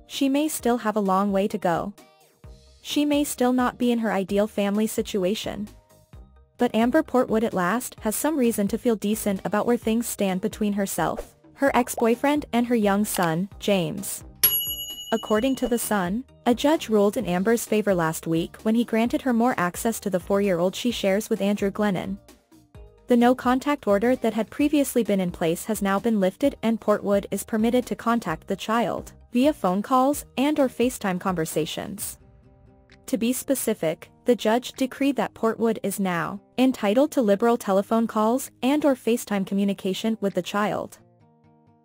she may still have a long way to go. She may still not be in her ideal family situation. But Amber Portwood at last has some reason to feel decent about where things stand between herself, her ex-boyfriend and her young son, James. According to The Sun, a judge ruled in Amber's favor last week when he granted her more access to the 4-year-old she shares with Andrew Glennon. The no-contact order that had previously been in place has now been lifted and Portwood is permitted to contact the child via phone calls and/or FaceTime conversations. To be specific, the judge decreed that Portwood is now entitled to liberal telephone calls and/or FaceTime communication with the child.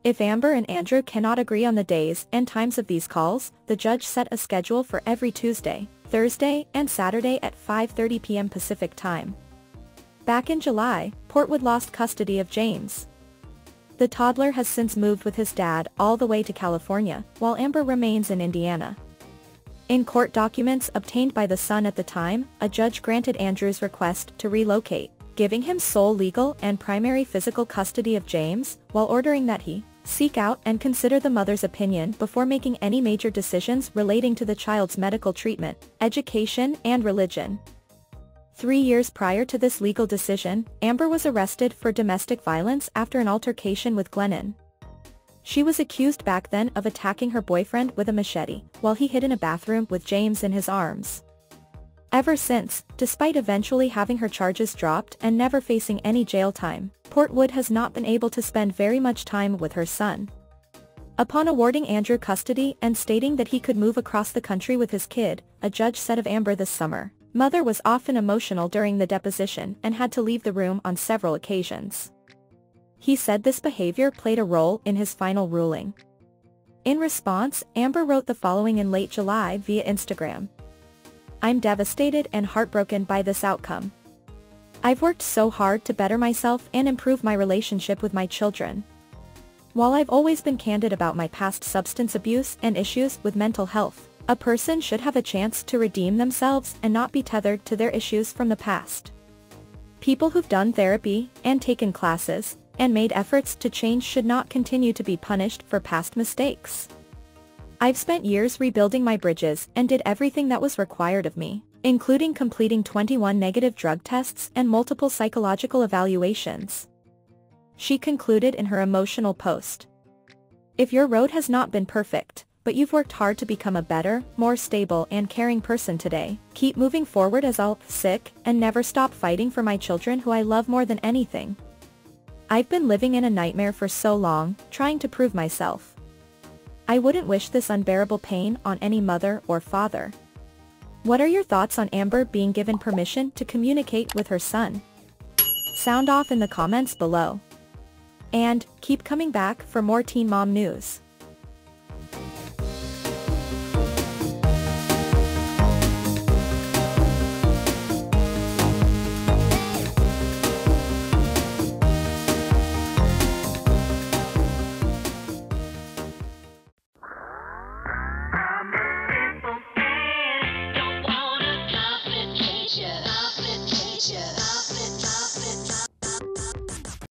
If Amber and Andrew cannot agree on the days and times of these calls, the judge set a schedule for every Tuesday, Thursday, and Saturday at 5:30 p.m. Pacific Time. Back in July, Portwood lost custody of James. The toddler has since moved with his dad all the way to California, while Amber remains in Indiana. In court documents obtained by The Sun at the time, a judge granted Andrew's request to relocate, giving him sole legal and primary physical custody of James, while ordering that he seek out and consider the mother's opinion before making any major decisions relating to the child's medical treatment, education, and religion. 3 years prior to this legal decision, Amber was arrested for domestic violence after an altercation with Glennon. She was accused back then of attacking her boyfriend with a machete, while he hid in a bathroom with James in his arms. Ever since, despite eventually having her charges dropped and never facing any jail time, Portwood has not been able to spend very much time with her son. Upon awarding Andrew custody and stating that he could move across the country with his kid, a judge said of Amber this summer, "Mother was often emotional during the deposition and had to leave the room on several occasions." He said this behavior played a role in his final ruling. In response, Amber wrote the following in late July via Instagram. "I'm devastated and heartbroken by this outcome. I've worked so hard to better myself and improve my relationship with my children. While I've always been candid about my past substance abuse and issues with mental health, a person should have a chance to redeem themselves and not be tethered to their issues from the past. People who've done therapy and taken classes and made efforts to change should not continue to be punished for past mistakes. I've spent years rebuilding my bridges and did everything that was required of me, including completing 21 negative drug tests and multiple psychological evaluations." She concluded in her emotional post. "If your road has not been perfect, but you've worked hard to become a better, more stable and caring person today, keep moving forward as I'll sick and never stop fighting for my children who I love more than anything. I've been living in a nightmare for so long, trying to prove myself. I wouldn't wish this unbearable pain on any mother or father." What are your thoughts on Amber being given permission to communicate with her son? Sound off in the comments below. And keep coming back for more Teen Mom news.